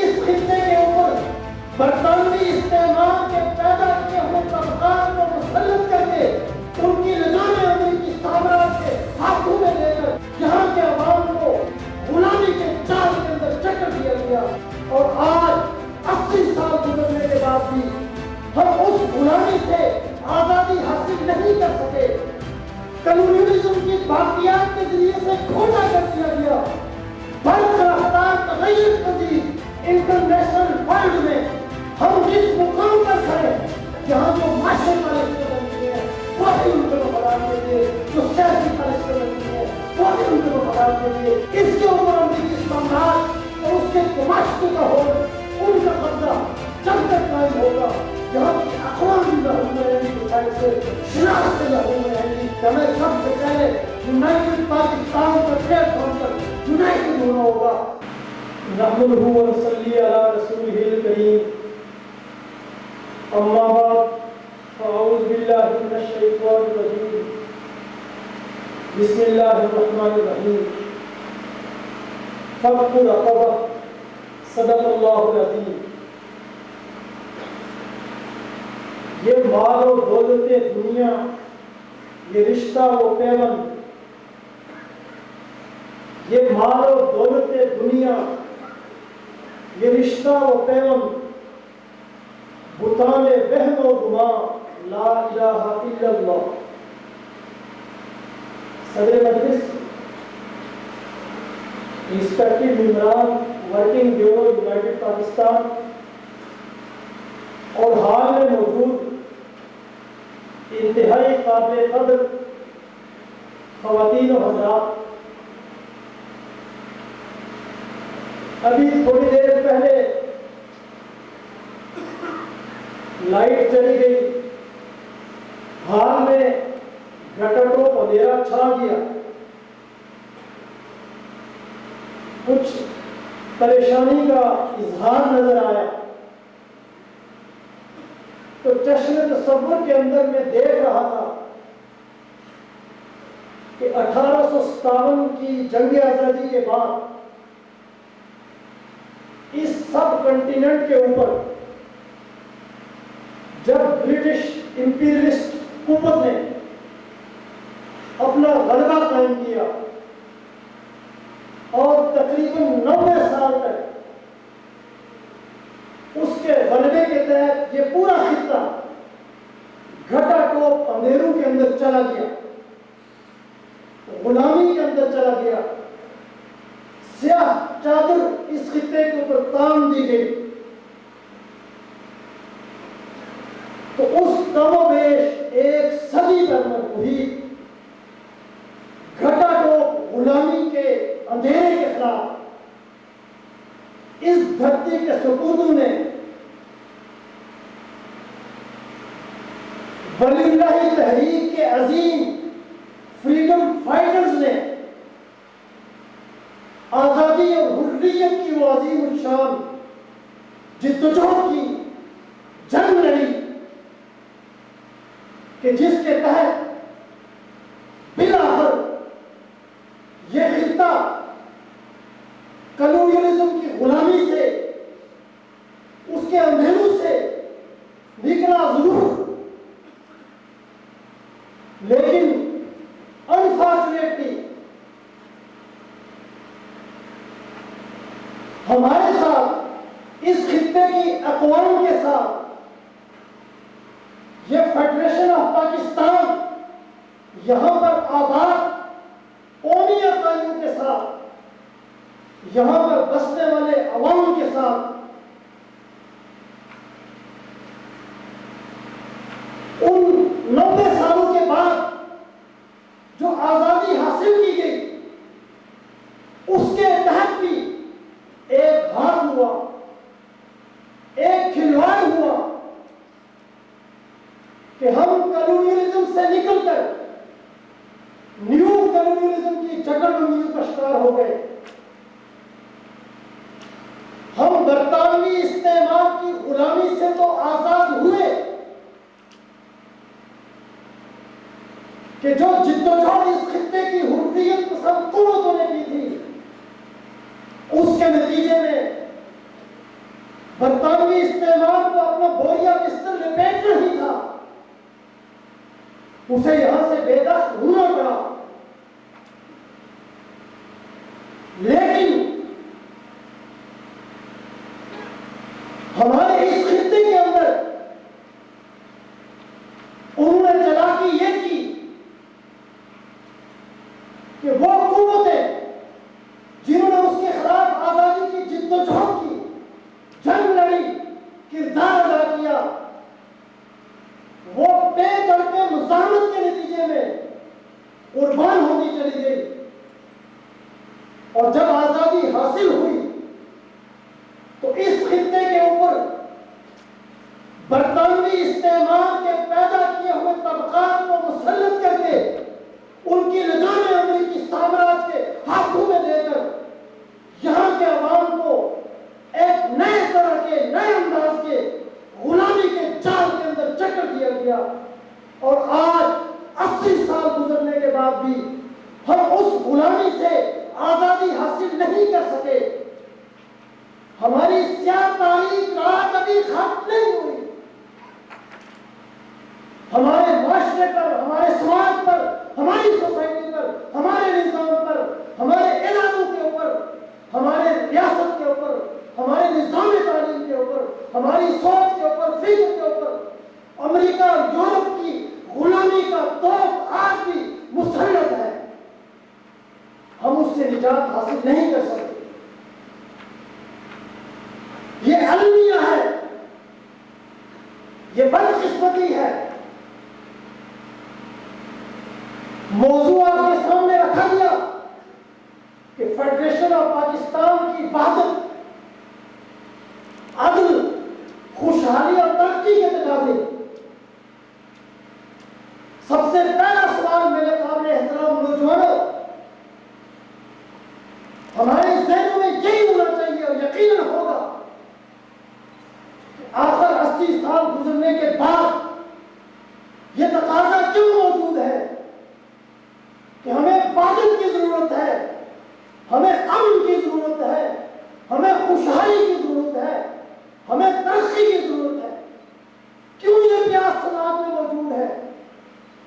اس خطے کے اوپر برطانوی استعمار کے پیدا کیے ہوئے طبقات کو مسلط کر کے ان کی نظام امریکی سامراج کے ہاتھوں میں لے کر یہاں کے عوام کو غلامی کے جال کے اندر جکڑ دیا گیا، اور آج 80 سال گزرنے کے بعد بھی ہم اس غلامی سے آزادی حاصل نہیں کر سکے۔ کمیونزم کی باقیات کے ذریعے سے کھوٹا کر دیا گیا۔ برق رفتار تغیر پذیر انٹرنیشنل ورلڈ میں ہم جس مقام پر کھڑے جہاں جو معاشرے پالیسی بنتی ہے وہ بھی ان کو بڑھانے کے لیے، جو سیاسی پالیسی بنتی ہے وہ بھی ان کو بڑھانے کے لیے، اس کے اوپر امریکی سامراج اور اس کے گماشتے کا ہو ان کا قبضہ جب تک قائم ہوگا جہاں کی اقوام متحدہ کی سائڈ سے شناخت لاہور میں رہیں گی۔ ہمیں سب سے پہلے یونائٹڈ پاکستان کا پلیٹ فارم پر یونائٹڈ ہونا ہوگا۔ نحمدہ و نصلی علی رسولہ الکریم، اما بعد فاعوذ باللہ من الشیطان الرجیم، بسم اللہ الرحمن الرحیم۔ فک رقبہ، صدق اللہ العظیم۔ یہ مال و دولت دنیا، یہ رشتہ و پیوند، یہ مال و دولت دنیا، یہ رشتہ و پیوند، بتان وہم و گمان، لا الہ الا اللہ۔ صدر مجلس، ریسپیکٹڈ ممبران ورکنگ بیورو یونائٹڈ پاکستان، اور حال میں موجود انتہائی قابل قدر خواتین و حضرات، ابھی تھوڑی دیر پہلے لائٹ چلی گئی، حال میں گھٹٹو اندھیرا چھا گیا، کچھ پریشانی کا اظہار نظر آیا، تو چشم تصور کے اندر میں دیکھ رہا تھا کہ 1857 کی جنگ آزادی کے بعد اس سب کنٹیننٹ کے اوپر جب برٹش امپیریلسٹ حکومت نے اپنا غلبہ قائم کیا اور تقریباً 90 سال تک اس کے غلبے کے تحت یہ پورا خطہ گھٹا ٹوپ اندھیروں کے اندر چلا گیا، غلامی کے اندر چلا گیا، سیاہ چادر اس خطے کے اوپر تان دی گئی۔ تو اس کم و بیش ایک صدی پر مربوط گھٹا ٹوپ غلامی کے اندھیرے کے خلاف اس دھرتی کے سپوتوں نے، ولی اللہ تحریک کے عظیم فریڈم فائٹرز نے آزادی اور حریت کی وہ عظیم الشان جدوجہد کی جنگ لڑی کہ جس کے تحت بالآخر یہ خطہ کلونیلزم کی غلامی سے، اس کے اندھیروں سے نکلا ضرور، لیکن انفارچونیٹلی ہمارے ساتھ اس خطے کی اقوام کے ساتھ یہ فیڈریشن آف پاکستان یہاں پر آباد قومی اقلیتوں کے ساتھ، یہاں پر بسنے والے عوام کے ساتھ ان 90 سالوں کے بعد جو آزادی حاصل کی گئی اس کے تحت بھی ایک ہاتھ ہوا، ایک کھلواڑ ہوا کہ ہم کلونیلزم سے نکل کر نیو کلونیلزم کی جگڑ بندیوں کا شکار ہو گئے۔ ہم برطانوی استعمار کی غلامی سے تو آزاد ہوئے کہ جو جدوجہد اس خطے کی حریت پسند قوتوں نے کی تھی، اس کے نتیجے میں برطانوی استعمار کو اپنا بوریا بستر لپیٹنا ہی تھا، اسے یہاں سے بے دخل ہونا پڑا۔ لیکن ہمارے اس خطے کے اندر انہوں نے چالاکی یہ کی کہ وہ قوتیں جنہوں نے اس کے خلاف آزادی کی جد و جہد کی، جنگ لڑی، کردار ادا کیا، وہ پے در پہ مزاحمت کے نتیجے میں قربان ہوتی چلی گئی، اور جب آزادی حاصل ہوئی تو اس خطے کے اوپر برطانوی استعمار کے پیدا کیے ہوئے طبقات کو مسلط کر کے ان کی لگامیں امریکی سامراج کے ہاتھوں میں دے کر یہاں کے عوام کو ایک نئے طرح کے، نئے انداز کے غلامی کے جال کے اندر جکڑ دیا گیا۔ اور آج 80 سال گزرنے کے بعد بھی ہم اس غلامی سے آزادی حاصل نہیں کر سکے۔ ہماری سیاہ تاریخ رات ابھی ختم نہیں ہوئی۔ ہمارے معاشرے پر، ہمارے سماج پر، ہماری سوسائٹی پر، ہمارے نظام پر، ہمارے اداروں کے اوپر، ہمارے ریاست کے اوپر، ہمارے نظام تعلیم کے اوپر، ہماری سوچ کے اوپر، فکر کے اوپر امریکہ اور یورپ کی غلامی کا توپ آج بھی مسلط ہے۔ ہم اس سے نجات حاصل نہیں کر سکتے۔ یہ المیہ ہے، یہ بدقسمتی ہے۔ موضوع آپ کے سامنے رکھا گیا کہ فیڈریشن آف پاکستان کی وحدت، عدل، خوشحالی اور ترقی کے تقاضے۔ سب سے پہلا سوال میرے قابل احترام نوجوانوں، ہمارے ذہنوں میں یہی ہونا چاہیے اور یقیناً ہوگا کہ آخر 80 سال گزرنے کے بعد یہ تقاضا کیوں موجود ہے کہ ہمیں وحدت کی ضرورت ہے، ہمیں امن کی ضرورت ہے، ہمیں خوشحالی کی ضرورت ہے، ہمیں ترقی کی ضرورت ہے۔ کیوں یہ پیاس سماج میں موجود ہے؟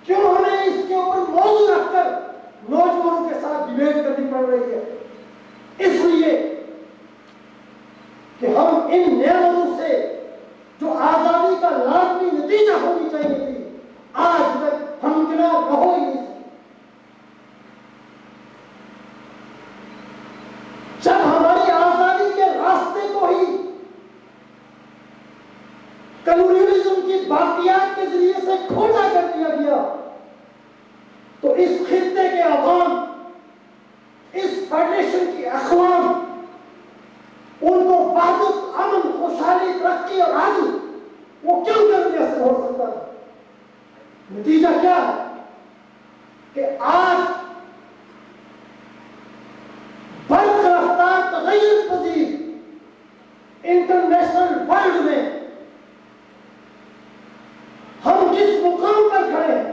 کیوں ہمیں اس کے اوپر موضوع رکھ کر نوجوانوں کے ساتھ ڈیبیٹ کرنی پڑ رہی ہے؟ اس لیے کہ ہم ان نعمتوں سے جو آزادی کا لازمی نتیجہ ہونی چاہیے تھی، آج تک ہم کنار ہو ہی نہیں سکتے۔ جب ہماری آزادی کے راستے کو ہی کلونیلزم کی باقیات کے ذریعے سے کھوٹا کر دیا گیا، تو اس خطے کے عوام، اس فیڈریشن کی اقوام، ان کو وحدت، امن، خوشحالی، ترقی اور عدل وہ کیوں کرنے سے ہو سکتا ہے؟ نتیجہ کیا ہے کہ آج برق رفتار تغیر پذیر انٹرنیشنل ورلڈ میں ہم جس مقام پر کھڑے ہیں،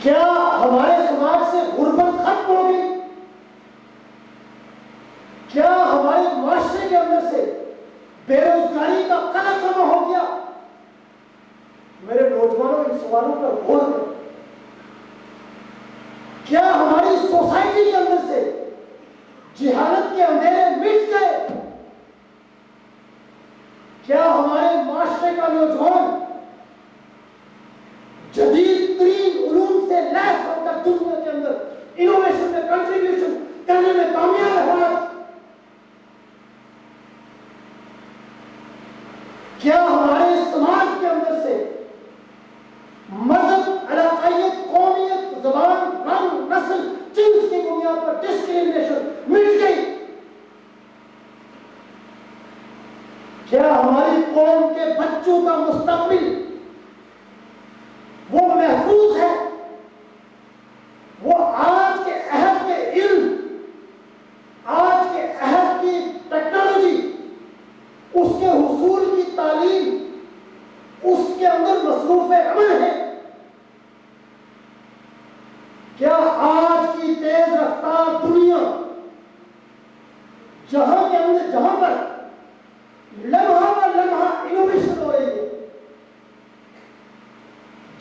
کیا ہمارے سماج سے غربت ختم ہو گئی؟ کیا ہمارے معاشرے کے اندر سے بے روزگاری کا قدر کم ہو گیا؟ میرے نوجوانوں ان سوالوں پر غور کریں۔ کیا ہماری سوسائٹی کے اندر سے جہالت کے اندھیرے مٹ گئے؟ کیا ہمارے معاشرے کا نوجوان جدید ترین علوم سے لیس ہو کر دنیا کے اندر انوویشن میں کنٹریبیوشن کرنے میں کامیاب ہوا؟ کیا ہمارے سماج کے اندر سے مذہب، علاقائیت، قومیت، زبان، رنگ، نسل، جنس کی بنیاد پر ڈسکریمنیشن مٹ گئی؟ کیا ہماری قوم کے بچوں کا مستقبل وہ محفوظ ہے؟ وہ آج کے عہد کے علم، آج کے عہد کی ٹیکنالوجی، اس کے حصول کی تعلیم، اس کے اندر مصروف عمل ہے؟ کیا آج کی تیز رفتار دنیا جہاں کے اندر جہاں پر لمحہ پر لمحہ انوویشن ہو رہی ہے،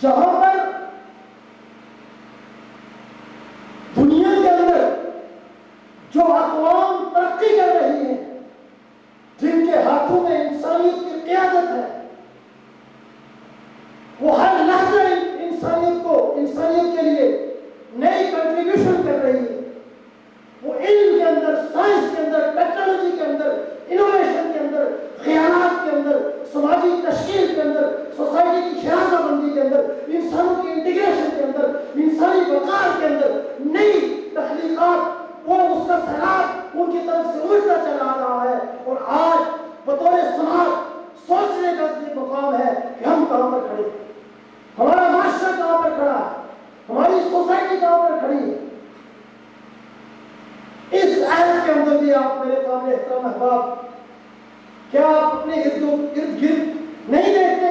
جہاں پر دنیا کے اندر جو اقوام ترقی کر رہی ہیں، جن کے ہاتھوں میں انسانیت کی قیادت ہے، وہ ہر لحظہ انسانیت کے لیے نئی کنٹریبیوشن کر رہی ہے، وہ علم کے اندر، سائنس کے اندر، ٹیکنالوجی کے اندر، انوویشن کے اندر، خیالات کے اندر، سماجی تشکیل کے اندر، سوسائٹی کی شناخت بندی کے اندر، انسانوں کی انٹیگریشن کے اندر، انسانی وقار کے اندر نئی تخلیقات، وہ اس کا سیلاب ان کی طرف سے اٹھتا چلا رہا ہے۔ اور آج بطور سماج سوچنے کا یہ مقام ہے کہ ہم کہاں پر کھڑے ہیں، ہمارا معاشرہ کہاں پر کھڑا ہے، ہماری سوسائٹی کہاں پر کھڑی ہے۔ اس آیت کے اندر بھی آپ میرے قابل احترام احباب، کیا آپ اپنے ارد گرد نہیں دیکھتے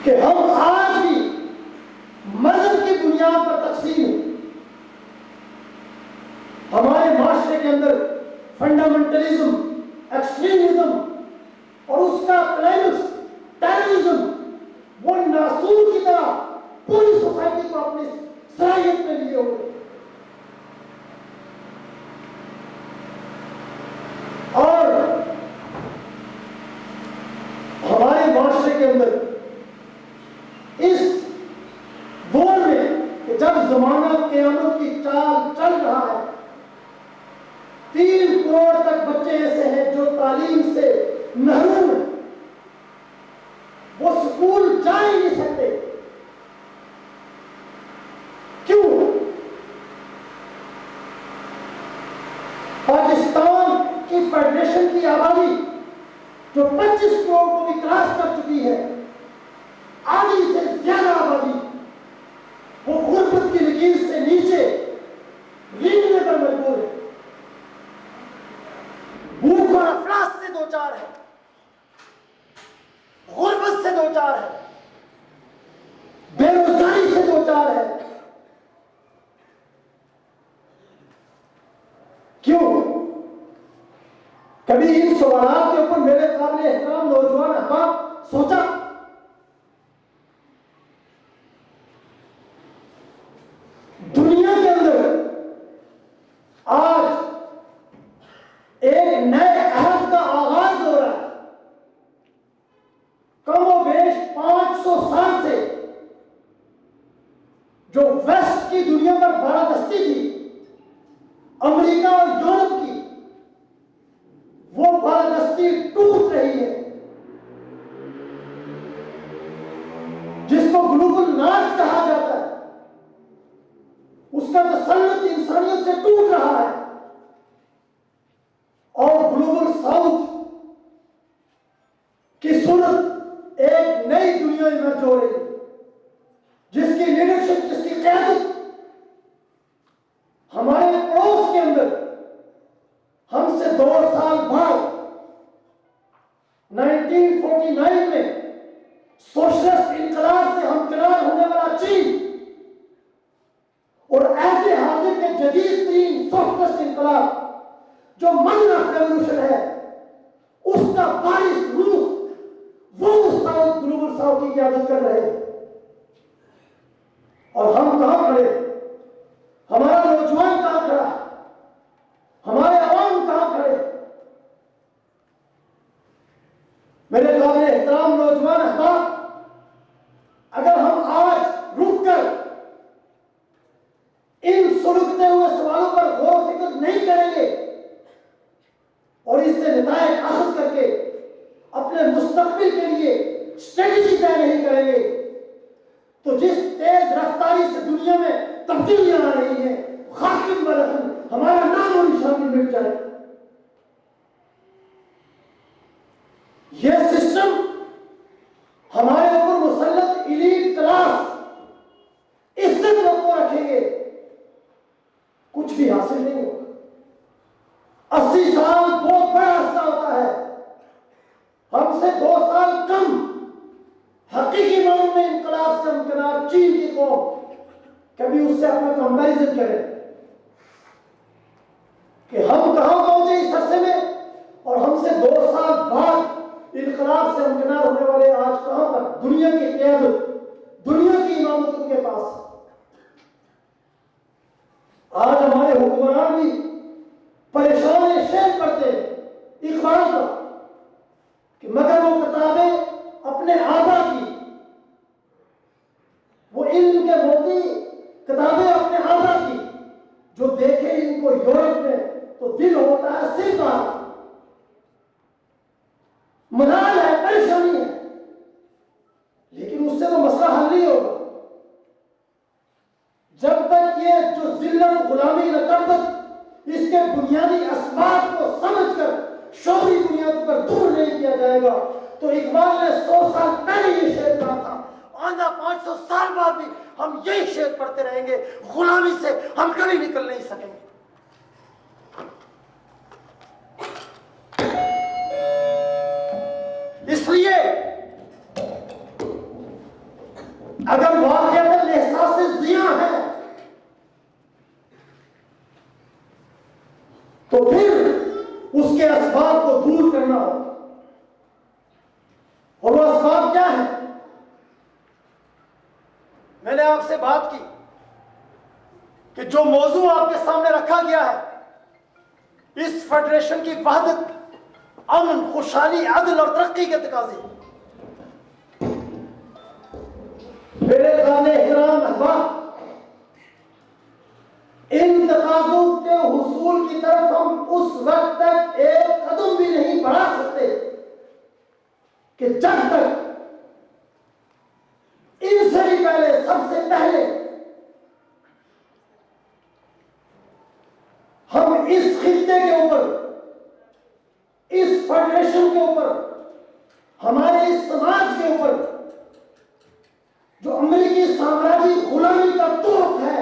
کہ ہم آج بھی مذہب کی بنیاد پر تقسیم ہیں؟ ہمارے معاشرے کے اندر فنڈامنٹلزم، ایکسٹریمزم اور اس کا کلائمیکس ٹیررزم، وہ ناسور کی طرح پوری سوسائٹی کو اپنی صلاحیت میں لیے ہوئے، اور ہمارے معاشرے کے اندر اس دور میں کہ جب زمانہ قیامت کی چال چل رہا ہے، 3 کروڑ تک بچے ایسے ہیں جو تعلیم سے محروم ہیں، وہ سکول جا ہی نہیں سکتے۔ کیوں؟ پاکستان کی فیڈریشن کی آبادی جو 25 کروڑ کو بھی کراس کر چکی ہے، آدھی سے زیادہ آبادی وہ غربت کی لکیر سے نیچے رینگنے پر مجبور ہے، بھوک اور افلاس سے دوچار ہے، غربت سے دوچار ہے، بے روزگاری سے دوچار ہے۔ کیوں؟ کبھی ان سوالات کے اوپر میرے قابل احترام نوجوان احباب سوچا؟ دنیا کے اندر آج ایک نئے عہد کا آغاز ہو رہا ہے۔ کم و بیش 500 سال سے جو ویسٹ کی دنیا پر بالادستی تھی، امریکہ اور یورپ کی، وہ بالادستی ٹوٹ رہی ہے، جس کو گلوبل نارتھ کہا جاتا ہے، اس کا تسلط انسانیت سے ٹوٹ رہا ہے، اور گلوبل ساؤتھ کی صورت ایک نئی دنیا ایمرج ہو رہی ہے، جس کی لیڈرشپ، جس کی قیادت ہمارے پڑوس کے اندر ہم سے 2 سال بعد 1949 میں سوشلسٹ انقلاب سے ہمکنار ہونے والا چین، اور ایسے حاضر کے جدید ترین سوشلسٹ انقلاب جو مدر آف ریولوشن ہے، اس کا وارث روس، وہ اس ساؤتھ، گلوبل ساؤتھ کی قیادت کر رہے ہیں۔ اور ہم کہاں کھڑے؟ ہمارا نوجوان کہاں کھڑا؟ ہمارے عوام کہاں کھڑے؟ میرے قابل احترام نوجوان احباب، اگر ہم آج رک کر ان سلگتے ہوئے سوالوں پر غور و فکر نہیں کریں گے اور اس سے نتائج اخذ کر کے اپنے مستقبل کے لیے اسٹریٹجی طے نہیں کریں گے، تو جس تیز رفتاری سے دنیا میں تبدیلیاں آ رہی ہیں، خاتم برہم ہمارا نام و نشان بھی مٹ جائے۔ یہ سسٹم ہمارے اوپر مسلط ایلیٹ کلاس اس سے توقع رکھیں گے، کچھ بھی حاصل نہیں ہوگا۔ 80 سال بہت بڑا عرصہ ہوتا ہے، ہم سے 2 سال کم حقیقی معنوں میں انقلاب سے ہمکنار چین کی قوم، کبھی اس سے اپنا کمپیریزن کریں۔ آج ہمارے حکمران بھی پریشان شیخ کرتے اقبال کا کہ مگر وہ کتابیں اپنے آبا کی، وہ علم کے موتی کتابیں اپنے آبا کی، جو دیکھے ان کو یورپ میں تو دل ہوتا ہے سیدھا، ملال ہے، پریشانی ہے، لیکن اس سے تو مسئلہ حل نہیں ہوگا جب تک یہ جو ذلت، غلامی، رقابت، اس کے بنیادی اسباب کو سمجھ کر شعوری بنیاد پر دور نہیں کیا جائے گا۔ تو اقبال نے 100 سال پہلے یہ شعر کہا تھا، آئندہ 500 سال بعد بھی ہم یہی شعر پڑھتے رہیں گے، غلامی سے ہم کبھی نکل نہیں سکیں گے۔ اس لیے اگر واقعات احساس ضیاء ہے تو پھر اس کے اسباب کو دور کرنا ہوگا، اور وہ اسباب کیا ہے؟ میں نے آپ سے بات کی کہ جو موضوع آپ کے سامنے رکھا گیا ہے، اس فیڈریشن کی وحدت، امن، خوشحالی، عدل اور ترقی کے تقاضے، میرے قابل احترام احباب، ان تقاضوں کے حصول کی طرف ہم اس وقت تک ایک قدم بھی نہیں بڑھا سکتے کہ جب تک ان سے بھی پہلے، سب سے پہلے ہم اس خطے کے اوپر، اس فیڈریشن کے اوپر، ہمارے اس سماج کے اوپر جو امریکی سامراجی غلامی کا توق ہے،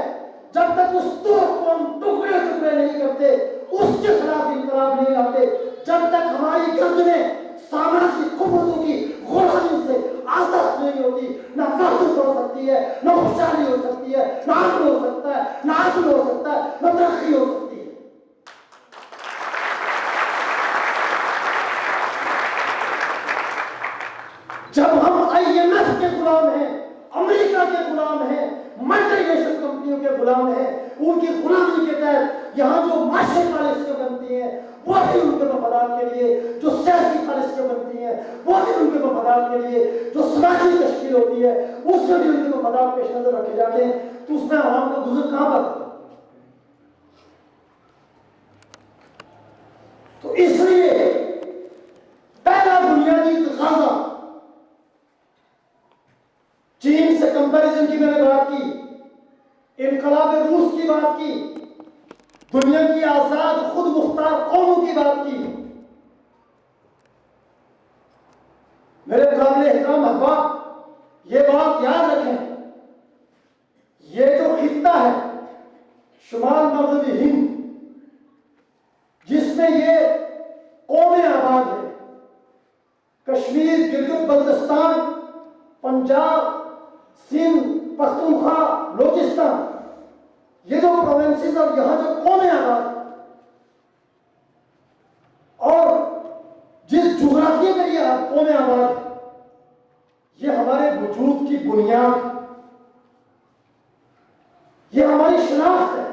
جب تک اس توق کو ہم ٹکڑے ٹکڑے نہیں کرتے، اس کے خلاف انقلاب نہیں لاتے، جب تک ہماری گردنیں سامراجی قوتوں کی غلامی سے آزاد نہیں ہوتی، نہ وحدت ہو سکتی ہے، نہ خوشحالی ہو سکتی ہے، نہ امن ہو سکتا ہے، نہ عدل ہو سکتا ہے، نہ ترقی ہو سکتی ہے۔ جب ہم IMF کے غلام ہیں، امریکہ کے غلام ہیں، ملٹی نیشنل کمپنیوں کے غلام ہیں، ان کی غلامی کے تحت یہاں جو معاشی پالیسیاں بنتی ہیں وہ بھی ان کے مفادات کے لیے، جو سیاسی پالیسیاں بنتی ہیں وہ بھی ان کے مفادات کے لیے، جو سماجی تشکیل ہوتی ہے اس میں بھی ان کے مفادات پیش نظر رکھے جاتے ہیں، تو اس میں عوام کا گزر کہاں پر؟ تو اس لیے پہلا بنیادی تقاضا، چین سے کمپیریزن کی میں نے بات کی، انقلاب روس کی بات کی، دنیا کی آزاد خود مختار قوموں کی بات کی۔ میرے قابل احترام احباب، یہ بات یاد رکھیں، یہ جو خطہ ہے شمال مغربی ہند، جس میں یہ قومیں آباد ہیں، کشمیر، گلگت بلتستان، پنجاب، سندھ، پختونخوا، بلوچستان، یہ جو پروونسز اور یہاں جو قومیں آباد ہیں، اور جس جغرافیے میں یہ قومیں آباد ہیں، یہ ہمارے وجود کی بنیاد، یہ ہماری شناخت ہے،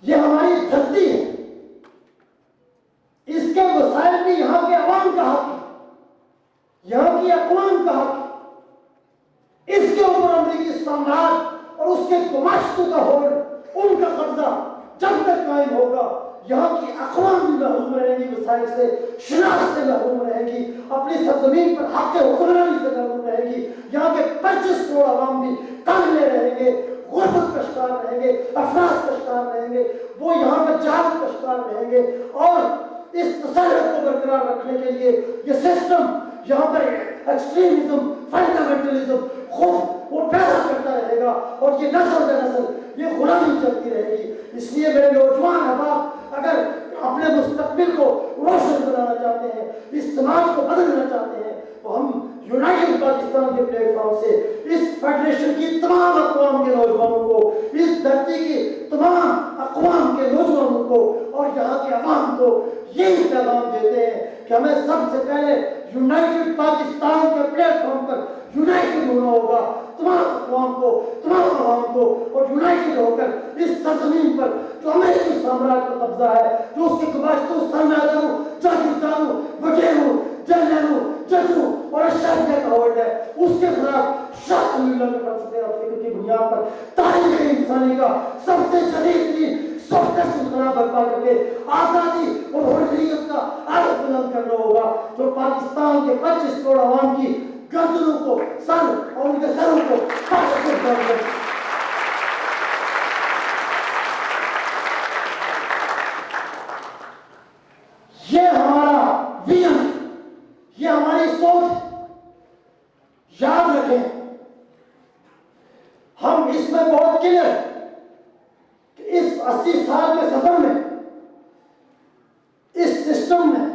یہ ہماری دھرتی ہے، اس کے وسائل بھی یہاں کے عوام کا حق ہے، یہاں کی اقوام کا حق ہے۔ اس کے اوپر امریکی سامراج اور اس کے گماشتوں کا ہولڈ، ان کا قبضہ جب تک قائم ہوگا، یہاں کی اقوام بھی محروم رہیں گی وسائل سے، شناخت سے محروم رہیں گی، اپنی سرزمین پر حق حکمرانی سے محروم رہیں گی، یہاں کے 25 کروڑ عوام بھی کانگلے رہیں گے، غربت کا شکار رہیں گے، افلاس کا شکار رہیں گے، وہ یہاں پر جہالت کا شکار رہیں گے، اور اس تسلط کو برقرار رکھنے کے لیے یہ سسٹم یہاں پر ایکسٹریمزم، فنڈامنٹلزم، خوف وہ پیدا کرتا رہے گا، اور یہ نسل در نسل یہ غلامی چلتی رہے گی۔ اس لیے میرے نوجوان احباب، اگر اپنے مستقبل کو روشن بنانا چاہتے ہیں، اس سماج کو بدلنا چاہتے ہیں، تو ہم یونائٹڈ پاکستان کے پلیٹ فارم سے اس فیڈریشن کی تمام اقوام کے نوجوانوں کو، اس دھرتی کی تمام اقوام کے نوجوانوں کو اور یہاں کے عوام کو یہی پیغام دیتے ہیں کہ ہمیں سب سے پہلے یونائٹڈ پاکستان کے پلیٹ فارم پر یونائٹڈ ہونا ہوگا، تمام اقوام کو، تمام عوام کو، اور یونائٹڈ ہو کر اس سرزمین پر جو امریکی سامراج کا قبضہ ہے، جو اس کے گباشتوں سرمایہ جاگیرداروں وغیروں جنرلوں ججوں اور اشرافیہ کا ہولڈ ہے، اس کے خلاف شاہ علی اللہ کے فلسفے اور فکر کی بنیاد پر تاریخ انسانی کا سب سے جدید ترین سخت انقلاب برپا کر کے آزادی اور حریت کا آلت بلند کرنا ہوگا، جو پاکستان کے 25 کروڑ عوام کی گردنوں کو سر اور ان کے سروں کو پاکستان کر دے۔ یہ ہمارا ویژن، یہ ہماری سوچ، یاد رکھیں ہم اس میں بہت کلیئر کہ اس 80 سال کے سفر میں اس سسٹم میں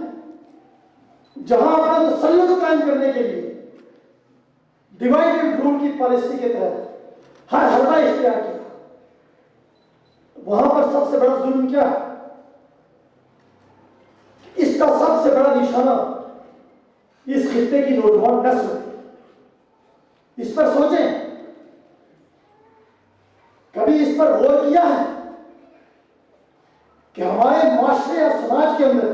جہاں اپنا تسلط قائم کرنے کے لیے ڈیوائڈ اینڈ رول کی پالیسی کے تحت ہر حلقہ اختیار کیا، وہاں پر سب سے بڑا ظلم کیا ہے؟ اس کا سب سے بڑا نشانہ اس خطے کی نوجوان نسل، اس پر سوچیں، کبھی اس پر غور کیا ہے کہ ہمارے معاشرے اور سماج کے اندر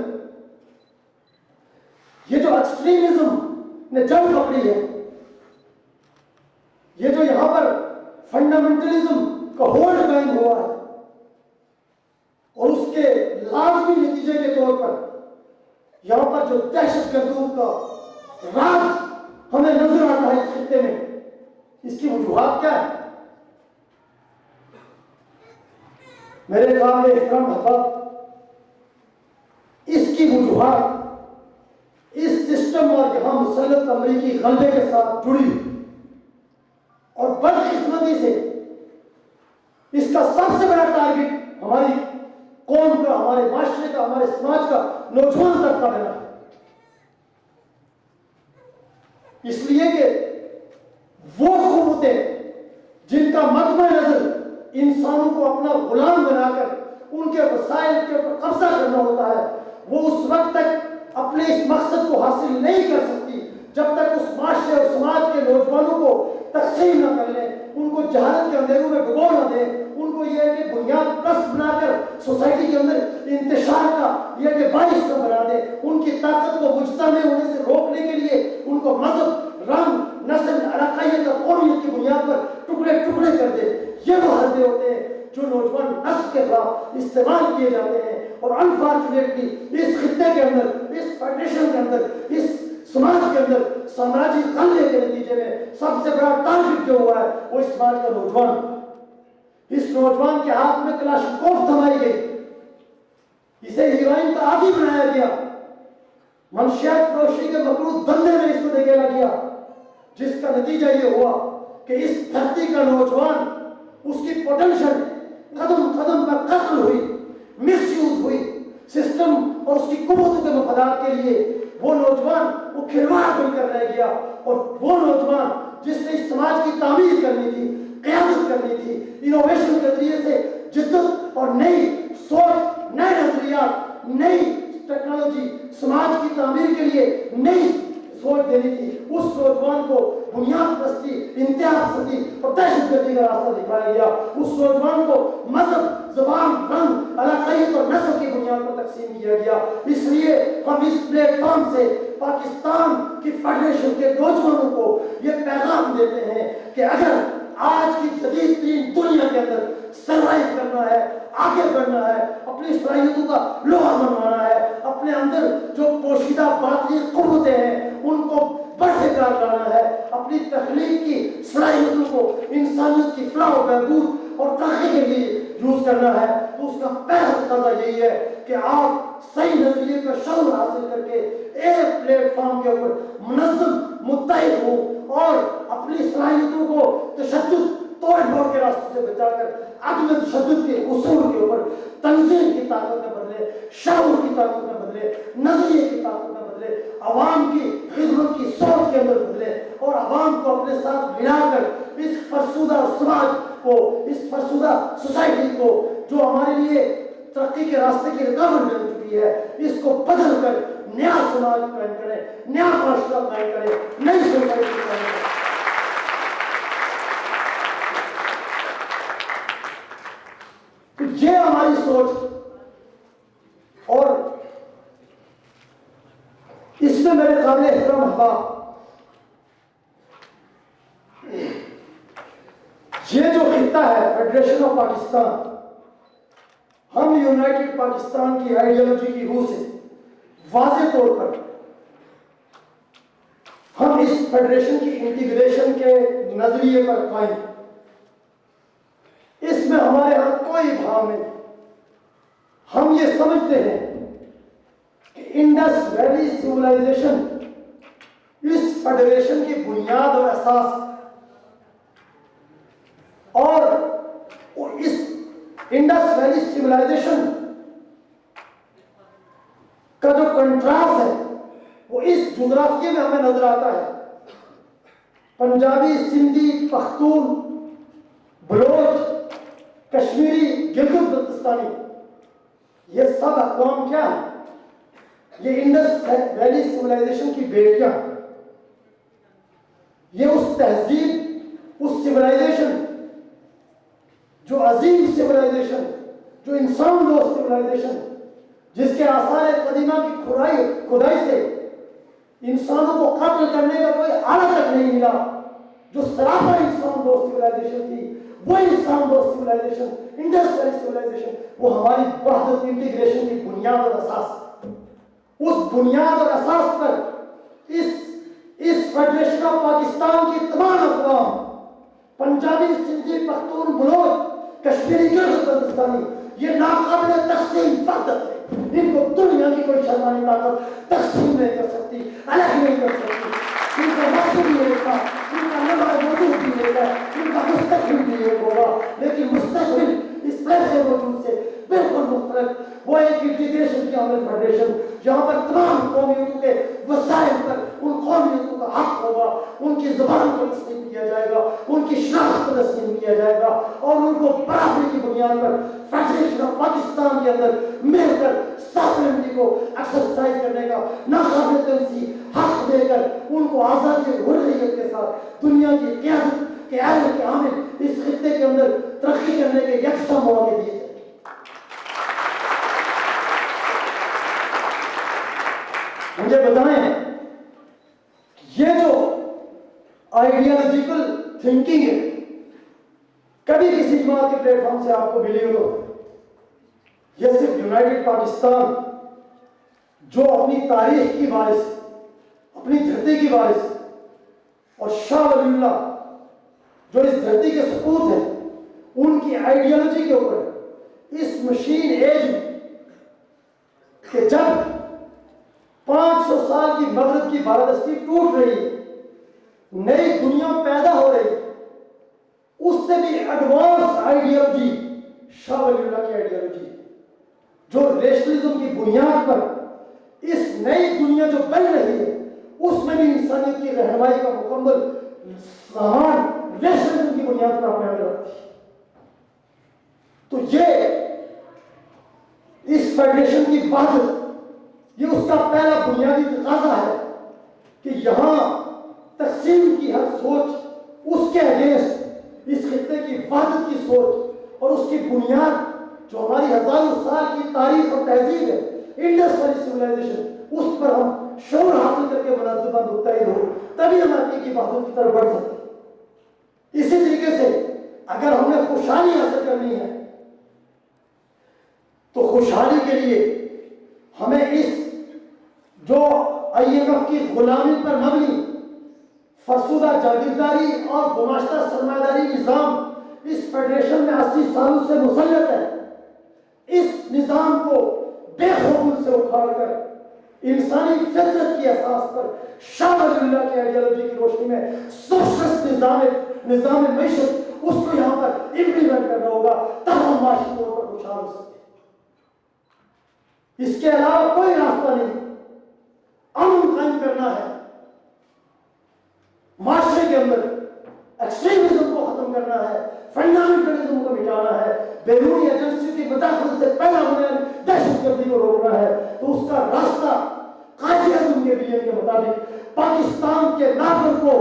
یہ جو ایکسٹریمزم نے جڑ پکڑی ہے، یہ جو یہاں پر فنڈامنٹلزم کا ہولڈ قائم ہوا ہے، اور اس کے لازمی نتیجے کے طور پر یہاں پر جو دہشت گردوں کا راج ہمیں نظر آتا ہے اس خطے میں، اس کی وجوہات کیا ہے؟ میرے قابل احترام حضرات، اس کی وجوہات اس سسٹم اور یہاں مسلط امریکی غلبے کے ساتھ جڑی اور بدقسمتی سے اس کا سب سے بڑا ٹارگٹ ہماری قوم کا، ہمارے معاشرے کا، ہمارے سماج کا نوجوان طبقہ بنا ہے، اس لیے کہ وہ قوتیں جن کا مطمع نظر انسانوں کو اپنا غلام بنا کر ان کے وسائل کے اوپر قبضہ کرنا ہوتا ہے، وہ اس وقت تک اپنے اس مقصد کو حاصل نہیں کر سکتی جب تک اس معاشرے اور سماج کے نوجوانوں کو تقسیم نہ کر لیں، ان کو جہالت کے اندھیروں میں ڈبو نہ دیں، ان کو یہ کہ بنیاد پرست بنا کر سوسائٹی کے اندر انتشار کا یہ کہ باعث کا بنا دیں، ان کی طاقت کو مجتمع ہونے سے روکنے کے لیے ان کو مذہب، رنگ، نسل، علاقائیت اور قومیت کی بنیاد پر ٹکڑے ٹکڑے کر دے۔ یہ وہ حربے ہوتے ہیں جو نوجوان نسل کے خلاف استعمال کیے جاتے ہیں، اور انفارچونیٹلی اس خطے کے اندر، اس فیڈریشن کے اندر، اس سماج کے اندر سامراجی غلبے کے نتیجے میں سب سے بڑا ٹارگٹ جو ہوا ہے وہ اس سماج کا نوجوان۔ اس نوجوان کے ہاتھ میں کلاشنکوف تھمائی گئی، اسے ہیروئن کا عادی بنایا گیا، منشیات فروشی کے مکروہ دھندے میں اس کو دھکیلا گیا، جس کا نتیجہ یہ ہوا کہ اس دھرتی کا نوجوان، اس کی پوٹینشل قدم قدم پر قتل ہوئی، مس یوز ہوئی سسٹم اور اس کی قوتوں کے مفادات کے لیے۔ وہ نوجوان وہ کھلواڑ بن کر رہ گیا، اور وہ نوجوان جس نے اس سماج کی تعمیر کرنی تھی، قیادت کرنی تھی، انوویشن کے ذریعے سے جدت اور نئی سوچ، نئے نظریات، نئی ٹیکنالوجی، سماج کی تعمیر کے لیے نئی سوچ دینی تھی، اس نوجوان کو بنیاد پرستی، انتہا پسندی اور دہشت گردی کا راستہ دکھایا گیا۔ اس نوجوان کو مذہب، زبان، رنگ، علاقائیت اور نسل کی بنیاد پر تقسیم کیا گیا۔ اس لیے ہم اس پلیٹ فارم سے پاکستان کی فیڈریشن کے نوجوانوں کو یہ پیغام دیتے ہیں کہ اگر آج کی جدید ترین دنیا کے اندر سروائیو کرنا ہے، آگے بڑھنا ہے، اپنی صلاحیتوں کا لوہا منوانا ہے، اپنے اندر جو پوشیدہ باطنی قوتیں ہیں ان کو بڑھے کار لانا ہے، اپنی تخلیق کی صلاحیتوں کو انسانیت کی فلاح و بہبود اور ترقی کے لیے یوز کرنا ہے، تو اس کا پہلا تقاضا یہی ہے کہ آپ صحیح نظریے کا شعور حاصل کر کے ایک پلیٹ فارم کے اوپر منظم متحد ہوں اور اپنی صلاحیتوں کو تشدد توڑ پھوڑ کے راستے سے بچا کر عدم تشدد کے اصول کے اوپر تنظیم کی طاقت میں بدلے، شعور کی طاقت میں بدلے، نظریے کی طاقت میں بدلے، عوام کی خدمت کی سوچ کے اندر بدلے، اور عوام کو اپنے ساتھ ملا کر اس فرسودہ سماج کو، اس فرسودہ سوسائٹی کو جو ہمارے لیے ترقی کے راستے کی رکاوٹ بن چکی ہے، اس کو بدل کر نیا سماج قائم کریں، نیا معاشرہ قائم کریں، نئی سوسائٹی قائم کریں۔ تو یہ ہماری سوچ، اور اس میں میرے قابل احترام احباب، یہ جو خطہ ہے فیڈریشن آف پاکستان، ہم یونائٹڈ پاکستان کی آئیڈیالوجی کی روح سے واضح طور پر ہم اس فیڈریشن کی انٹیگریشن کے نظریے پر قائم، اس میں ہمارے ہاں کوئی بھاؤ نہیں۔ ہم یہ سمجھتے ہیں کہ انڈس ویلی سیولائزیشن اس فیڈریشن کی بنیاد اور اساس، اور اس انڈس ویلی سیولائزیشن کا جو کنٹراسٹ ہے وہ اس جغرافیے میں ہمیں نظر آتا ہے۔ پنجابی، سندھی، پختون، بلوچ، کشمیری، گلگت بلتستانی، یہ سب اقوام کیا ہے؟ یہ انڈس ویلی سیولائزیشن کی بیٹیاں، یہ اس تہذیب، اس سیولائزیشن، جو عظیم سیولائزیشن، جو انسان دوست سیولائزیشن، جس کے آثار قدیمہ کی کھدائی سے انسانوں کو قتل کرنے کا کوئی آلہ تک نہیں ملا، جو سراپا انسان دوست سیولائزیشن تھی، وہ انسان دوست سیولائزیشن، انڈس ویلی سیولائزیشن، وہ ہماری وحدت انٹیگریشن کی بنیاد اور اساس، اس بنیاد اور اساس پر اس فیڈریشن آف پاکستان کی تمام اقوام، پنجابی، سندھی، پختون، بلوچ، کشمیری، گلگت بلتستانی، یہ ناقابل تقسیم وحدت ہے۔ ان کو دنیا کی کوئی شرمانی طاقت تقسیم نہیں کر سکتی، الگ نہیں کر سکتی۔ ان کا مقصد بھی ایک تھا، ان کا نظر وجود بھی ایک ہے، ان کا مستقبل بھی ایک ہوگا، لیکن مستقبل اس پہلے وجود سے بالکل مختلف۔ وہ ایک انٹیگریشن کی عمل فیڈریشن، جہاں پر تمام قومیتوں کے وسائل پر ان قومیتوں کا حق ہوگا، ان کی زبان کو تسلیم کیا جائے گا، ان کی شناخت کو تسلیم کیا جائے گا، اور ان کو برابری کی بنیاد پر فیڈریشن آف پاکستان کے اندر مل کر سافرنٹی کو ایکسرسائز کرنے کا ناقابل تنسیق حق دے کر ان کو آزادی اور حریت کے ساتھ دنیا کی قیادت کے اہل کے عامل اس خطے کے اندر ترقی کرنے کے یکساں مواقع دیے جائیں۔ مجھے بتائیں، یہ جو آئیڈیالوجیکل تھنکنگ ہے، کبھی کسی جماعت کے پلیٹ فارم سے آپ کو ملی ہو؟ یہ صرف یونائٹڈ پاکستان جو اپنی تاریخ کی وارث، اپنی دھرتی کی وارث، اور شاہ ولی اللہ جو اس دھرتی کے سپوت ہیں، ان کی آئیڈیالوجی کے اوپر اس مشین ایج میں کہ جب 500 سال کی مغرب کی بالادستی ٹوٹ رہی ہے، نئی دنیا پیدا ہو رہی ہے، اس سے بھی ایڈوانس آئیڈیالوجی شاہ ولی اللہ کی آئیڈیالوجی، جو ریشنلزم کی بنیاد پر اس نئی دنیا جو بن رہی ہے اس میں بھی انسانیت کی رہنمائی کا مکمل سامان ریشنلزم کی بنیاد پر اپنے اندر رکھتی ہے۔ تو یہ اس فیڈریشن کی وحدت، یہ اس کا پہلا بنیادی تقاضا ہے کہ یہاں تقسیم کی ہر سوچ اس کے اگینسٹ اس خطے کی وحدت کی سوچ اور اس کی بنیاد جو ہماری ہزاروں سال کی تاریخ اور تہذیب ہے، انڈس ویلی سیولائزیشن، اس پر ہم شعور حاصل کر کے منظمہ متحد ہو، تبھی ہم حقیقی وحدت کی طرف بڑھ سکتے ہیں۔ اسی طریقے سے اگر ہم نے خوشحالی حاصل کرنی ہے تو خوشحالی کے لیے ہمیں اس جو IMF کی غلامی پر مبنی فرسودہ جاگیرداری اور گماشتہ سرمایہ داری نظام اس فیڈریشن میں 80 سالوں سے مسلط ہے، اس نظام کو بے خبول سے اکھاڑ کر انسانی فطرت کی اساس پر شاہ ولی اللہ کی آئیڈیالوجی کی روشنی میں سوشلسٹ نظام معیشت اس کو یہاں پر امپلیمنٹ کرنا ہوگا، تب ہم معاشی طور پر خوشحال ہو سکتے ہیں۔ اس کے علاوہ کوئی راستہ نہیں۔ امن قائم کرنا ہے، معاشرے کے اندر ایکسٹریمزم کو ختم کرنا ہے، فنڈامنٹلزم کو مٹانا ہے، بیرونی ایجنسی کی مداخلت سے پیدا ہونے والی دہشت گردی کو روکنا ہے، تو اس کا راستہ قائد اعظم کے ویژن کے مطابق پاکستان کے ناظر کو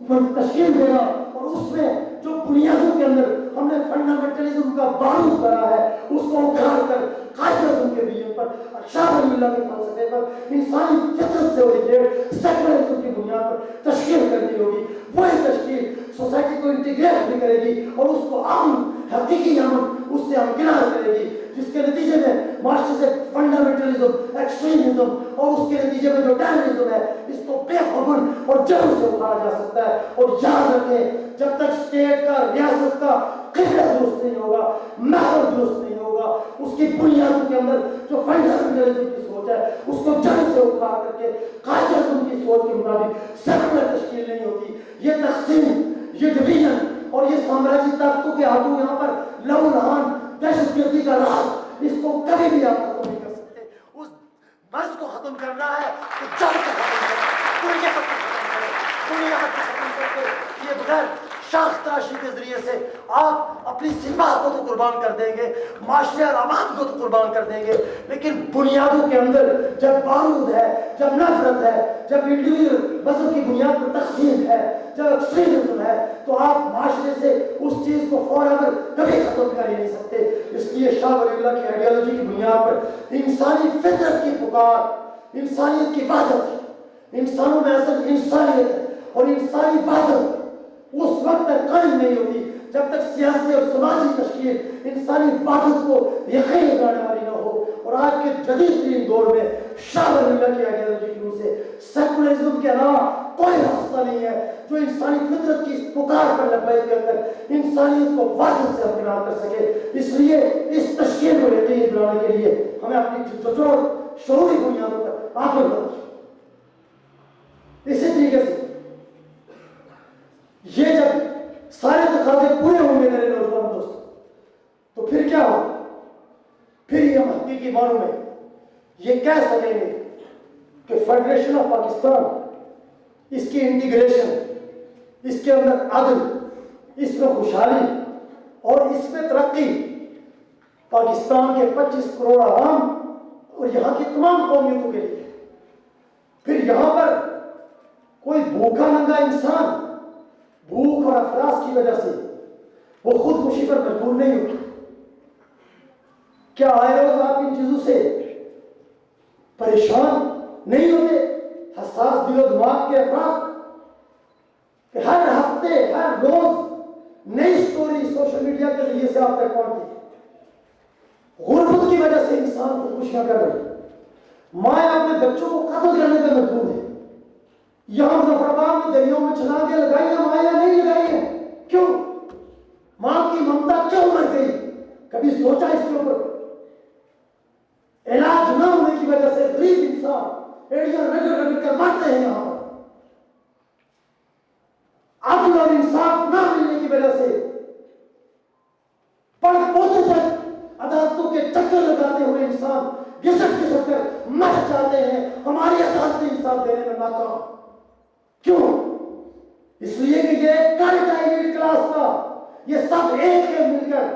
تشکیل دینا، اور اس میں جو بنیادوں کے اندر ہم نے فنڈامنٹلزم کا بارود بنا ہے، اس کو اکھاڑ کر قائد اعظم کے ویژن پر، شاہ ولی اللہ کے فلسفے پر، انسانی فطرت سے اوریجنیٹ سیکولرزم کی بنیاد پر تشکیل کرنی ہوگی۔ وہی تشکیل سوسائٹی کو انٹیگریٹ بھی کرے گی اور اس کو امن، حقیقی امن اس سے ہمکنار کرے گی، جس کے نتیجے میں معاشرے سے فنڈامنٹلزم، ایکسٹریمزم اور اس کے نتیجے میں جو ٹیررزم ہے اس کو بے خبر اور جڑوں سے اکھاڑا جا سکتا ہے۔ اور یاد رکھیں جب تک اسٹیٹ کا، ریاست کا قبلہ درست نہیں ہوگا، محور درست نہیں ہوگا، اس کی بنیادوں کے اندر جو فنڈامنٹلزم کی سوچ ہے اس کو جڑ سے اکھاڑ کر کے قائد اعظم کی سوچ کے مطابق سیکولر تشکیل نہیں ہوتی۔ یہ تقسیم، یہ ڈویژن اور یہ سامراجی طاقتوں کے ہاتھوں یہاں پر لہو لہان دہشت گردی کا راز، اس کو کبھی بھی آپ ختم نہیں کر سکتے۔ اس مرض کو ختم کرنا ہے تو جڑ سے ختم کرو، دنیا کو ختم کرو، دنیا کو ختم کر کے یہ بغیر شاخ تراشی کے ذریعے سے آپ اپنی سپاہ کو تو قربان کر دیں گے، معاشرے اور عوام کو تو قربان کر دیں گے، لیکن بنیادوں کے اندر جب بارود ہے، جب نفرت ہے، جب انڈیویجول مذہب کی بنیاد پر تقسیم ہے، جب ایکسٹریمزم ہے، تو آپ معاشرے سے اس چیز کو فوراً کبھی ختم کر ہی نہیں سکتے۔ اس لیے شاہ ولی اللہ کی آئیڈیالوجی کی بنیاد پر انسانی فطرت کی پکار، انسانیت کی وحدت، انسانوں میں اصل انسانیت ہے اور انسانی وحدت اس وقت تک قائم نہیں ہوتی جب تک سیاسی اور سماجی تشکیل انسانی وحدت کو یقین دلانے والی نہ ہو۔ اور آج کے جدید ترین دور میں شاہ ولی اللہ کی آئیڈیالوجی کی روح سے سیکولرزم کے علاوہ کوئی راستہ نہیں ہے جو انسانی فطرت کی پکار پر لبیک کر کر انسانیت کو وحدت سے ہمکنار کر سکے۔ اس لیے اس تشکیل کو یقینی بنانے کے لیے ہمیں اپنی جدوجہد شعوری بنیادوں پر آگے بڑھنا چاہیے۔ اسی طریقے سے یہ جب سارے تقاضے پورے ہوں گے میرے نوجوان دوست، تو پھر کیا ہوگا؟ پھر یہ ہم حقیقی معنوں میں یہ کہہ سکیں گے کہ فیڈریشن آف پاکستان، اس کی انٹیگریشن، اس کے اندر عدل، اس میں خوشحالی اور اس میں ترقی پاکستان کے 25 کروڑ عوام اور یہاں کی تمام قومیتوں کے لیے۔ پھر یہاں پر کوئی بھوکا ننگا انسان بھوک اور افلاس کی وجہ سے وہ خودکشی پر مجبور نہیں ہوتا۔ کیا آئے روز آپ ان چیزوں سے پریشان نہیں ہوتے؟ حساس دل و دماغ کے افراد کہ ہر ہفتے، ہر روز نئی سٹوری سوشل میڈیا کے ذریعے سے آپ تک پہنچتی ہے۔ غربت کی وجہ سے انسان خودکشیاں کر رہے ہیں، مائیں اپنے بچوں کو قتل کرنے پر مجبور ہے۔ یہاں مظفرآباد میں دریاؤں میں چھلانگیں لگائی ہیں، مائیں نہیں لگائی ہیں، کیوں؟ ماں کی ممتا کیوں مر گئی؟ کبھی سوچا اس کے اوپر؟ علاج نہ ہونے کی وجہ سے غریب انسان ایڑیاں رگڑ رگڑ کر مرتے ہیں یہاں پر۔ عدل اور انصاف نہ ملنے کی وجہ سے پڑ پوتے تک عدالتوں کے چکر لگاتے ہوئے انسان گھسٹ گھسٹ کر مر جاتے ہیں، ہماری عدالتیں انصاف دینے میں ناکام۔ کیوں؟ اس لیے کہ یہ ایک کلٹ ہے ایلیٹ کلاس کا، یہ سب ایک ہے مل کر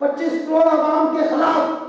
25 کروڑ عوام کے خلاف۔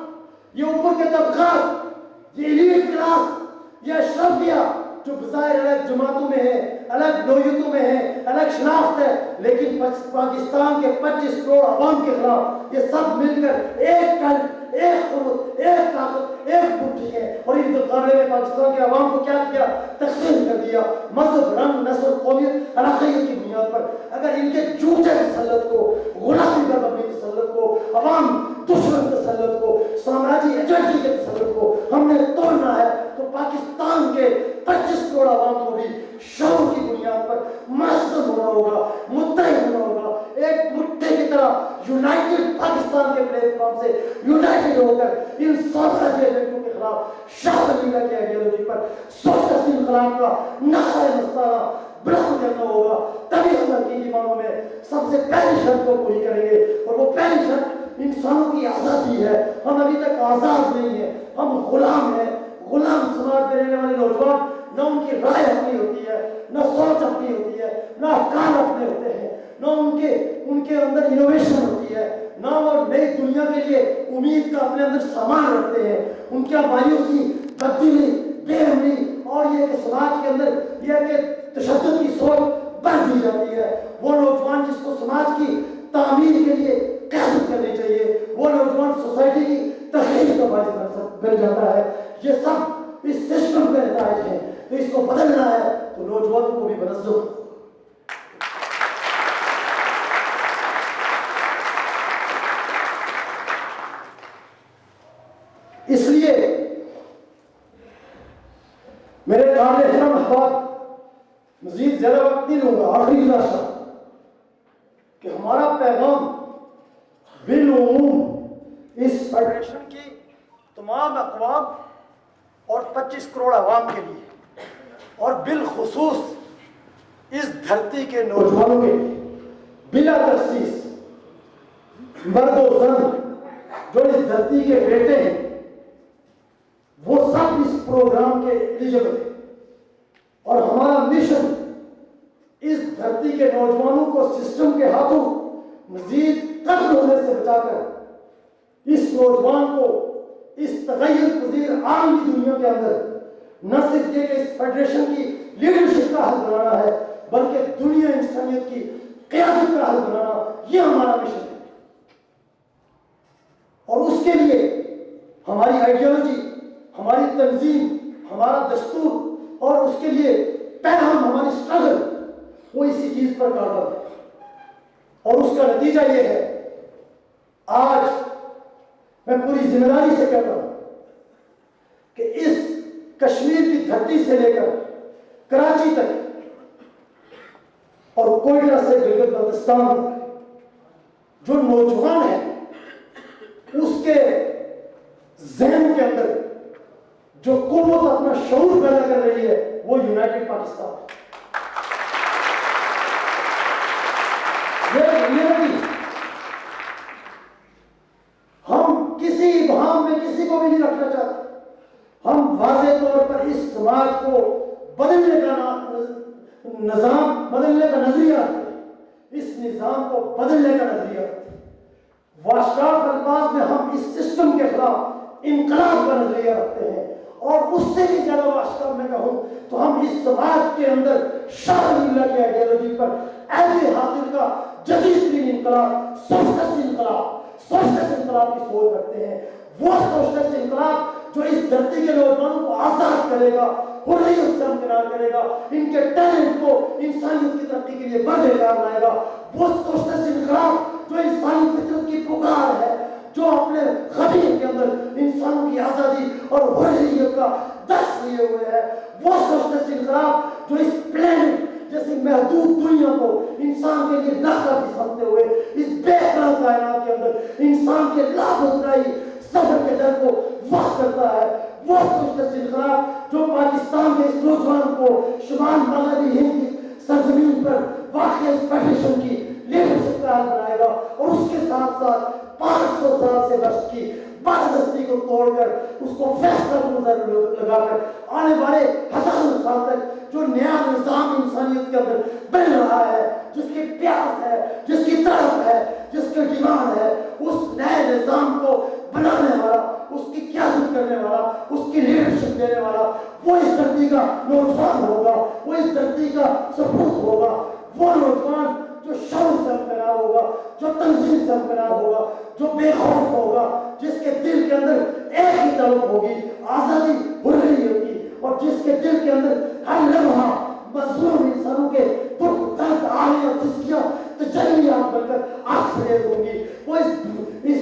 یہ اوپر کے طبقات، یہ ایلیٹ کلاس، یہ اشرفیہ جو بظاہر الگ جماعتوں میں ہے، الگ نوعیتوں میں ہے، الگ شناخت ہے، لیکن پاکستان کے 25 کروڑ عوام کے خلاف یہ سب مل کر ایک کلٹ، ایک قوت، ایک طاقت، ایک مٹھی ہے۔ اور ان مقابلے میں پاکستان کے عوام کو کیا کیا؟ تقسیم کر دیا، مذہب، رنگ، نسل، قومیت، علاقیت کی بنیاد پر۔ اگر ان کے جھوٹے تسلط کو، غلامی پر مبنی تسلط کو، عوام دشمن تسلط کو، سامراجی ایجنڈے کے تسلط کو ہم نے توڑنا ہے تو پاکستان کے 25 کروڑ عوام کو بھی شعور کی بنیاد پر منظم ہونا ہوگا، متحد ہونا ہوگا، ایک مٹھے کی طرح یونائٹڈ پاکستان کے پلیٹ فارم سے یونائٹڈ ہو کر ان سامراجی ایجنڈوں کے خلاف شاہ ولی اللہ کی آئیڈیالوجی پر سوشلسٹ انقلاب کا نعرہ مستانہ بلند کرنا ہوگا۔ تبھی ہم حقیقی معنوں میں سب سے پہلی شرط کو پوری کریں گے، اور وہ پہلی شرط انسانوں کی آزادی ہے۔ ہم ابھی تک آزاد نہیں ہیں، ہم غلام ہیں۔ غلام سماج میں رہنے والے نوجوان نہ ان کی رائے اپنی ہوتی ہے، نہ سوچ اپنی ہوتی ہے، نہ افکار اپنے ہوتے ہیں، نہ ان کے اندر انوویشن ہوتی ہے، نہ وہ نئی دنیا کے لیے امید کا اپنے اندر سامان رکھتے ہیں۔ ان کی مایوسی، تبدیلی، بے امنی اور یہ کہ سماج کے اندر یہ کہ تشدد کی سوچ بڑھ دی جاتی ہے۔ وہ نوجوان جس کو سماج کی تعمیر کے لیے قیادت کرنی چاہیے، وہ نوجوان سوسائٹی نکل جاتا ہے. یہ سب اس سسٹم کے نتائج ہیں. تو اس کو بدلنا ہے تو نوجوانوں کو بھی منظم. اس لیے میرے قابل احترام احباب، مزید زیادہ وقت نہیں لوں گا. آخری گزارش کہ ہمارا پیغام بالعموم اس فیڈریشن کی تمام اقوام اور 25 کروڑ عوام کے لیے، اور بالخصوص اس دھرتی کے نوجوانوں کے لیے بلا تخصیص، مرد و زن جو اس دھرتی کے بیٹے ہیں وہ سب اس پروگرام کے ایلیجبل ہیں. اور ہمارا مشن اس دھرتی کے نوجوانوں کو سسٹم کے ہاتھوں مزید قتل ہونے سے بچا کر اس نوجوان کو اس تغیر پذیر عالمی دنیا کے اندر نہ صرف یہ کہ اس فیڈریشن کی لیڈرشپ کا حل بنانا ہے، بلکہ دنیا انسانیت کی قیادت کا حل بنانا، یہ ہمارا مشن ہے. اور اس کے لیے ہماری آئیڈیالوجی، ہماری تنظیم، ہمارا دستور اور اس کے لیے پیغام، ہماری اسٹرگل وہ اسی چیز پر کاربن ہے. اور اس کا نتیجہ یہ ہے، آج میں پوری ذمہ داری سے کہتا ہوں کہ اس کشمیر کی دھرتی سے لے کر کراچی تک اور کوئٹہ سے گلگت بلتستان تک جو نوجوان ہے اس کے ذہن کے اندر جو قوت اپنا شعور پیدا کر رہی ہے وہ یونائٹڈ پاکستان ہے. ہم کسی ابہام میں کسی کو بھی نہیں رکھنا چاہتے. ہم واضح طور پر اس سماج کو بدلنے کا نظام بدلنے کا نظریہ رکھتے ہیں. اس نظام کو بدلنے کا نظریہ رکھتے ہیں. واشراف الفاظ میں ہم اس سسٹم کے خلاف انقلاب کا نظریہ رکھتے ہیں. اور اس سے بھی زیادہ واشراف میں کہوں تو ہم اس سماج کے اندر شاہ ولی اللہ کی آئیڈیالوجی پر ایسے حاصل کا جدید ترین انقلاب، سوشلسٹ انقلاب کی سوچ رکھتے ہیں. وہ سوشلسٹ انقلاب جو اس دھرتی کے نوجوانوں کو آزاد کرے گا، حریت سے امکنار کرے گا، ان کے ٹیلنٹ کو انسانیت کی ترقی کے لیے بڑے کار لائے گا. وہ سوشلسٹ انقلاب جو انسانی فطرت کی پکار ہے، جو اپنے خبیر کے اندر انسانوں کی آزادی اور حریت کا درس لیے ہوئے ہے. وہ سوشلسٹ انقلاب جو اس پلانٹ جیسی محدود دنیا کو انسان کے لیے ناکافی بھی سمجھتے ہوئے اس بے قرار کائنات کے اندر انسان کے لابترائی سفر کے در کو واضح کرتا ہے. وہ سوشلسٹ انقلاب جو پاکستان کے اس نوجوان کو شمال مغربی ہند کی سرزمین پر واقع اس فیڈریشن کی لیڈرشپ کا حل بنائے گا. اور اس کے ساتھ ساتھ 500 سال سے برس کی بالادستی کو توڑ کر اس کو فیصلہ نظر لگا کر آنے والے ہزاروں سال تک جو نیا نظام انسانیت کے اندر بن رہا ہے، جس کی پیاس ہے، جس کی طرف ہے، جس کی ڈیمانڈ ہے، اس نئے نظام کو بنانے والا، اس کی قیادت کرنے والا، اس کی لیڈرشپ دینے والا وہ اس دھرتی کا نوجوان ہوگا. وہ اس دھرتی کا سپوت ہوگا. وہ نوجوان جو شعور سے امکنار ہوگا، جو تنظیم سے امکنار ہوگا، جو بے خوف ہوگا، جس کے دل کے اندر ایک ہی طلب ہوگی، آزادی حریت کی، اور جس کے دل کے اندر ہر لمحہ مظلوم انسانوں کے دکھ درد آنے اور جسکیاں تجلیات بن کر آنکھ سے ہوں گی. وہ اس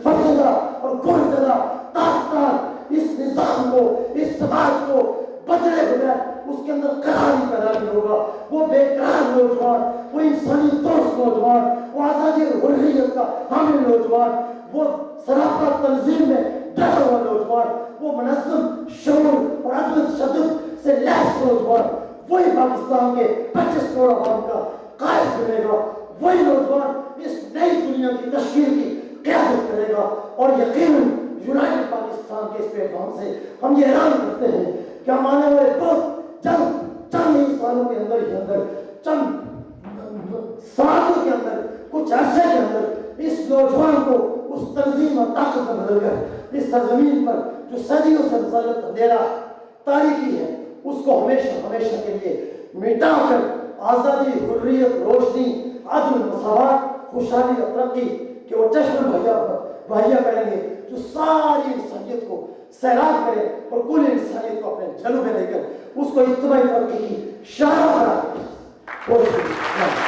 فرزدہ اور گرزدہ طاقتار اس نظام کو، اس سماج کو بدلے بغیر اس کے اندر قراری پیدا نہیں ہوگا. وہ بے قرار نوجوان، وہ انسانی دوست نوجوان، وہ آزادی اور حریت کا حامل نوجوان، وہ سراپا تنظیم میں ڈٹا ہوا نوجوان، وہ منظم شعور اور عدم تشدد سے لیس نوجوان، وہی پاکستان کے 25 کروڑ عوام کا قائد بنے گا. وہی نوجوان اس نئی دنیا کی تشکیل کی قیادت کرے گا. اور یقیناً یونائٹڈ پاکستان کے اس پیغام سے ہم یہ اعلان کرتے ہیں کہ ہم آنے والے بہت چند ہی سالوں کے اندر ہی اندر، چند سالوں کے اندر، کچھ عرصے کے اندر اس نوجوان کو اس تنظیم اور طاقت میں بدل کر اس سرزمین پر جو صدیوں سے مسلط اندھیرا تاریکی ہے اس کو ہمیشہ ہمیشہ کے لیے مٹا کر آزادی، حریت، روشنی، عدل، مساوات، خوشحالی اور ترقی کہ وہ چشم بھیا کریں گے جو ساری انسانیت کو سیراب کرے اور کل انسانیت کو اپنے جھلوں میں لے کر اس کو اجتماعی ترقی کی شاہراہ بنا دے.